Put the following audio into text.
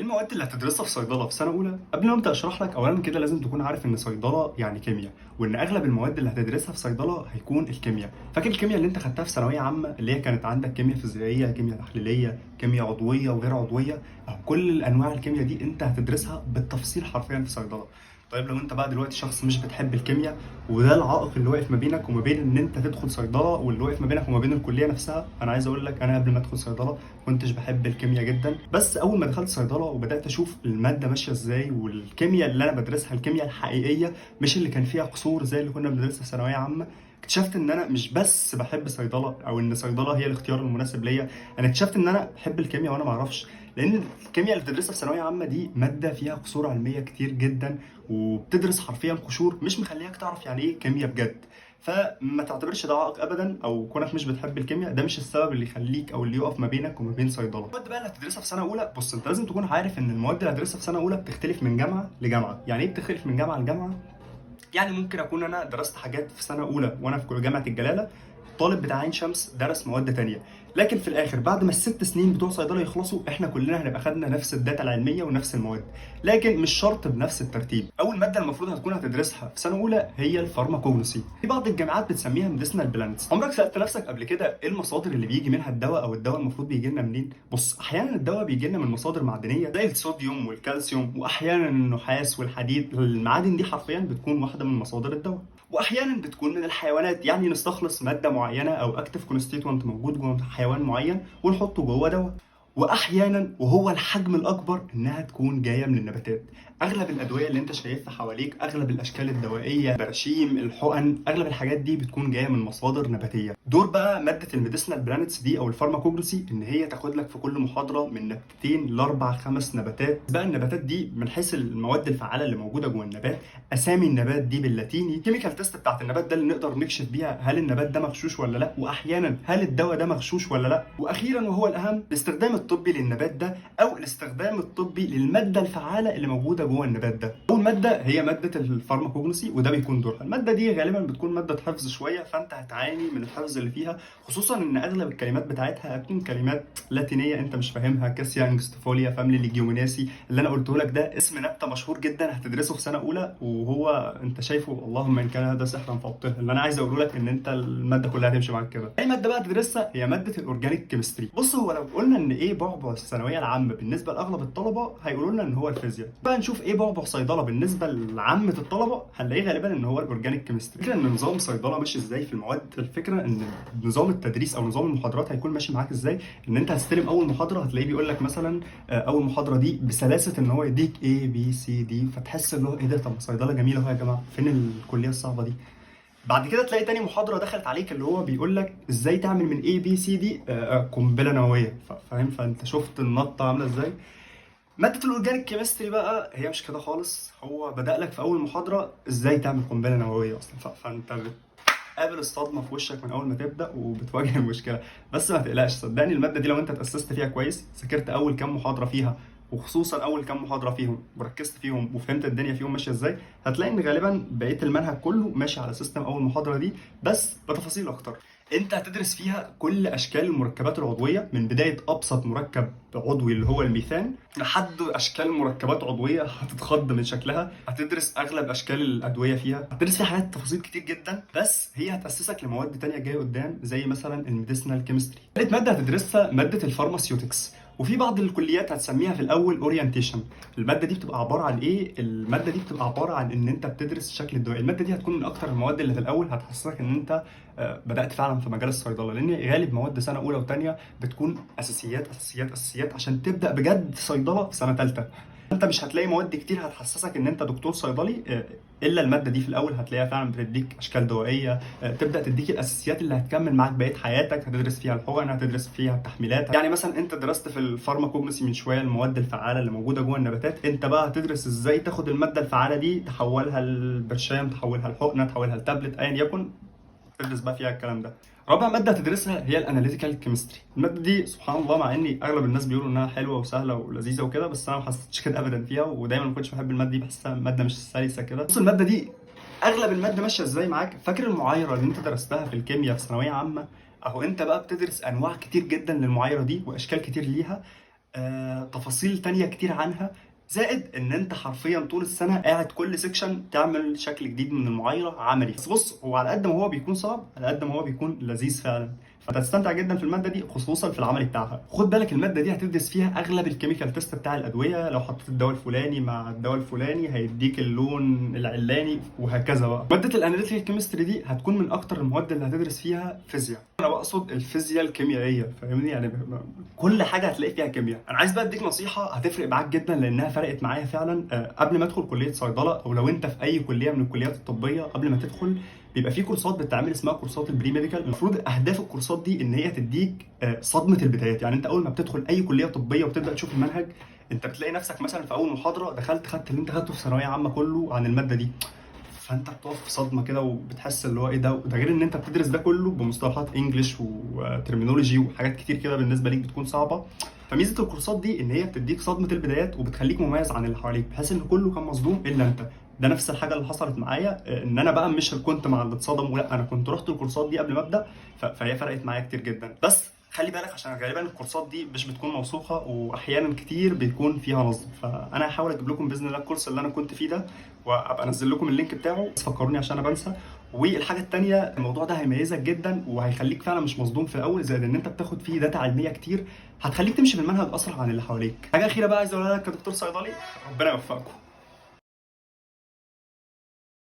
ايه المواد اللي هتدرسها في صيدله في سنه اولى؟ قبل ما ابدا اشرح لك، اولا كده لازم تكون عارف ان صيدله يعني كيمياء، وان اغلب المواد اللي هتدرسها في صيدله هيكون الكيمياء. فاكر الكيمياء اللي انت خدتها في ثانويه عامه، اللي هي كانت عندك كيمياء فيزيائيه، كيمياء تحليليه، كيمياء عضويه وغير عضويه؟ او كل انواع الكيمياء دي انت هتدرسها بالتفصيل حرفيا في صيدله. طيب لو انت بقى دلوقتي شخص مش بتحب الكيمياء، وده العائق اللي واقف ما بينك وما بين ان انت تدخل صيدله، واللي واقف ما بينك وما بين الكليه نفسها، انا عايز اقول لك انا قبل ما ادخل صيدله كنتش بحب الكيمياء جدا. بس اول ما دخلت صيدله وبدات اشوف الماده ماشيه ازاي، والكيمياء اللي انا بدرسها الكيمياء الحقيقيه، مش اللي كان فيها قصور زي اللي كنا بندرسها في ثانويه عامه، اكتشفت ان انا مش بس بحب صيدله او ان صيدله هي الاختيار المناسب ليا. انا اكتشفت ان انا بحب الكيمياء وانا ما اعرفش، لان الكيمياء اللي بتدرسها في ثانويه عامه دي ماده فيها قصور علميه كتير جدا، وبتدرس حرفيا قشور مش مخليك تعرف يعني ايه كيمياء بجد. فما تعتبرش ده عائق ابدا، او كونك مش بتحب الكيمياء ده مش السبب اللي يخليك او اللي يقف ما بينك وما بين صيدله. المواد بقى اللي هتدرسها في سنه اولى، بص انت لازم تكون عارف ان المواد اللي هتدرسها في سنه اولى بتختلف من جامعه لجامعه. يعني ايه بتختلف من جامعه لجامعه؟ يعني ممكن اكون انا درست حاجات في سنه اولى وانا في جامعه الجلاله، الطالب بتاع عين شمس درس مواد تانية، لكن في الاخر بعد ما الست سنين بتوع صيدله يخلصوا احنا كلنا هنبقى خدنا نفس الداتا العلميه ونفس المواد، لكن مش شرط بنفس الترتيب. اول ماده المفروض هتكون هتدرسها في سنه اولى هي الفارماكوجنسي، في بعض الجامعات بتسميها ميديسنال بلانتس. عمرك سالت نفسك قبل كده ايه المصادر اللي بيجي منها الدواء، او الدواء المفروض بيجي لنا منين؟ بص احيانا الدواء بيجي لنا من مصادر معدنيه زي الصوديوم والكالسيوم، واحيانا النحاس والحديد. المعادن دي حرفيا بتكون واحده من مصادر الدواء، واحيانا بتكون من الحيوانات، يعني نستخلص ماده معينه او اكتف كونستيتوينت موجود جوه حيوان معين ونحطه جوه دواء. واحيانا وهو الحجم الاكبر انها تكون جايه من النباتات. اغلب الادويه اللي انت شايفها حواليك، اغلب الاشكال الدوائيه، براشيم، الحقن، اغلب الحاجات دي بتكون جايه من مصادر نباتيه. دور بقى ماده الميديسنال بلانتس دي او الفارماكوجنسي ان هي تاخد لك في كل محاضره من نبتتين لاربع خمس نباتات. بقى النباتات دي من حيث المواد الفعاله اللي موجوده جوه النبات، اسامي النبات دي باللاتيني، كيميكال تيست بتاعت النبات ده اللي نقدر نكشف بيها هل النبات ده مغشوش ولا لا، واحيانا هل الدواء ده مغشوش ولا لا. واخيرا وهو الاهم، الاستخدام الطبي للنبات ده او الاستخدام الطبي للماده الفعاله اللي موجوده جوه النبات ده. اول ماده هي ماده الفارماكوجنسي، وده بيكون دورها. الماده دي غالبا بتكون ماده حفظ شويه، فانت هتعاني من الحفظ اللي فيها، خصوصا ان اغلب الكلمات بتاعتها هتكون كلمات لاتينيه انت مش فاهمها. كاسيا انجستيفوليا فاميلي ليجيوميناسي، اللي انا قلته لك ده اسم نبته مشهور جدا هتدرسه في سنه اولى، وهو انت شايفه اللهم ان كان هذا سحرا فابطله. اللي انا عايز اقوله لك ان انت الماده كلها هتمشي معاك كده. اي ماده بقى تدرسها هي ماده الاورجانيك كيمستري. بص هو لو قلنا ان ايه بعبع الثانويه العامه بالنسبه لاغلب الطلبه هيقولوا لنا ان هو الفيزياء، بقى نشوف ايه بعبع صيدله بالنسبه لعامه الطلبه، هنلاقيه غالبا ان هو الاورجانيك كيمستري. الفكره ان نظام صيدله ماشي ازاي في المواد، الفكره ان نظام التدريس او نظام المحاضرات هيكون ماشي معاك ازاي. ان انت هتستلم اول محاضره هتلاقيه بيقول لك مثلا اول محاضره دي بسلاسه ان هو يديك اي بي سي دي، فتحس ان هو ايه ده، طب صيدله جميله اهو يا جماعه، فين الكليه الصعبه دي؟ بعد كده تلاقي تاني محاضره دخلت عليك اللي هو بيقول لك ازاي تعمل من اي بي سي دي قنبله نوويه. فاهم؟ فانت شفت النطه عامله ازاي. ماده الاورجانيك كيمستري بقى هي مش كده خالص، هو بدأ لك في اول محاضره ازاي تعمل قنبله نوويه اصلا. فانت قابل الصدمه في وشك من اول ما تبدا وبتواجه المشكله. بس ما تقلقش، صدقني الماده دي لو انت اتاسست فيها كويس، ذاكرت اول كام محاضره فيها، وخصوصا اول كام محاضره فيهم وركزت فيهم وفهمت الدنيا فيهم ماشيه ازاي، هتلاقي ان غالبا بقيه المنهج كله ماشي على سيستم اول محاضره دي، بس بتفاصيل اكتر. انت هتدرس فيها كل اشكال المركبات العضويه، من بدايه ابسط مركب عضوي اللي هو الميثان لحد اشكال مركبات عضويه هتتخض من شكلها. هتدرس اغلب اشكال الادويه فيها، هتدرس فيها حاجات تفاصيل كتير جدا، بس هي هتاسسك لمواد تانية جايه قدام زي مثلا الميديسنال كيمستري. ثالث ماده هتدرسها ماده الفارماسيوتكس، وفي بعض الكليات هتسميها في الاول اورينتيشن. الماده دي بتبقى عباره عن ايه؟ الماده دي بتبقى عباره عن ان انت بتدرس شكل الدواء. الماده دي هتكون من اكتر المواد اللي في الاول هتحسسك ان انت بدات فعلا في مجال الصيدله، لان غالب مواد سنه اولى وثانيه بتكون اساسيات اساسيات اساسيات عشان تبدا بجد صيدله في سنه ثالثه. انت مش هتلاقي مواد كتير هتحسسك ان انت دكتور صيدلي الا الماده دي. في الاول هتلاقيها فعلا بتديك اشكال دوائيه، تبدا تديك الاساسيات اللي هتكمل معاك بقيه حياتك. هتدرس فيها الحقن، هتدرس فيها التحميلات. يعني مثلا انت درست في الفارماكوجنسي من شويه المواد الفعاله اللي موجوده جوه النباتات، انت بقى هتدرس ازاي تاخد الماده الفعاله دي تحولها لبرشام، تحولها لحقنه، تحولها لتابلت، ايا يكن، تدرس بقى فيها الكلام ده. رابع ماده هتدرسها هي الاناليتيكال كيمستري. الماده دي سبحان الله، مع اني اغلب الناس بيقولوا انها حلوه وسهله ولذيذه وكده، بس انا ما حسيتش كده ابدا فيها، ودايما ما كنتش بحب الماده دي، بحسها ماده مش سلسه كده. بص الماده دي اغلب الماده ماشيه ازاي معاك. فاكر المعايره اللي انت درستها في الكيمياء في ثانويه عامه؟ اهو انت بقى بتدرس انواع كتير جدا للمعايره دي واشكال كتير ليها. تفاصيل تانية كتير عنها، زائد ان انت حرفيا طول السنه قاعد كل سيكشن تعمل شكل جديد من المعايره عملي. بس بص، هو على قد ما هو بيكون صعب على قد ما هو بيكون لذيذ فعلا، فانت هتستمتع جدا في الماده دي خصوصا في العملي بتاعها. خد بالك الماده دي هتدرس فيها اغلب الكيميكال تيست بتاع الادويه، لو حطيت الدواء الفلاني مع الدواء الفلاني هيديك اللون العلاني وهكذا بقى. ماده الاناليتيكال كيمستري دي هتكون من اكتر المواد اللي هتدرس فيها فيزياء. انا بقصد الفيزياء الكيميائيه، فاهمني؟ يعني كل حاجه هتلاقي فيها كيمياء. انا عايز بقى اديك نصيحه هتفرق معاك جدا لانها فرقت معايا فعلا. قبل ما ادخل كليه صيدله، او لو انت في اي كليه من الكليات الطبيه، قبل ما تدخل بيبقى في كورسات بتتعمل اسمها كورسات البري ميديكال. المفروض اهداف الكورسات دي ان هي تديك صدمه البدايات. يعني انت اول ما بتدخل اي كليه طبيه وبتبدا تشوف المنهج، انت بتلاقي نفسك مثلا في اول محاضره دخلت خدت اللي انت خدته في ثانويه عامه كله عن الماده دي، فانت بتقف في صدمه كده وبتحس اللي هو ايه ده غير ان انت بتدرس ده كله بمصطلحات انجلش وترمينولوجي وحاجات كتير كده بالنسبه ليك بتكون صعبه. فميزه الكورسات دي ان هي بتديك صدمه البدايات وبتخليك مميز عن اللي حواليك، بحيث ان كله كان مصدوم الا انت. ده نفس الحاجه اللي حصلت معايا، ان انا بقى مش كنت مع اللي اتصدموا، لا انا كنت رحت الكورسات دي قبل ما ابدا، فهي فرقت معايا كتير جدا. بس خلي بالك عشان غالبا الكورسات دي مش بتكون موثوقه، واحيانا كتير بيكون فيها نصب. فانا هحاول اجيب لكم باذن الله الكورس اللي انا كنت فيه ده، وابقى انزل لكم اللينك بتاعه، بس فكروني عشان انا بنسى. والحاجه الثانيه، الموضوع ده هيميزك جدا وهيخليك فعلا مش مصدوم في الاول، زائد ان انت بتاخد فيه داتا علميه كتير هتخليك تمشي بالمنهج اسرع عن اللي حواليك. حاجه اخيره بقى عايز اقولها لك كدكتور صيدلي، ربنا يوفقكم.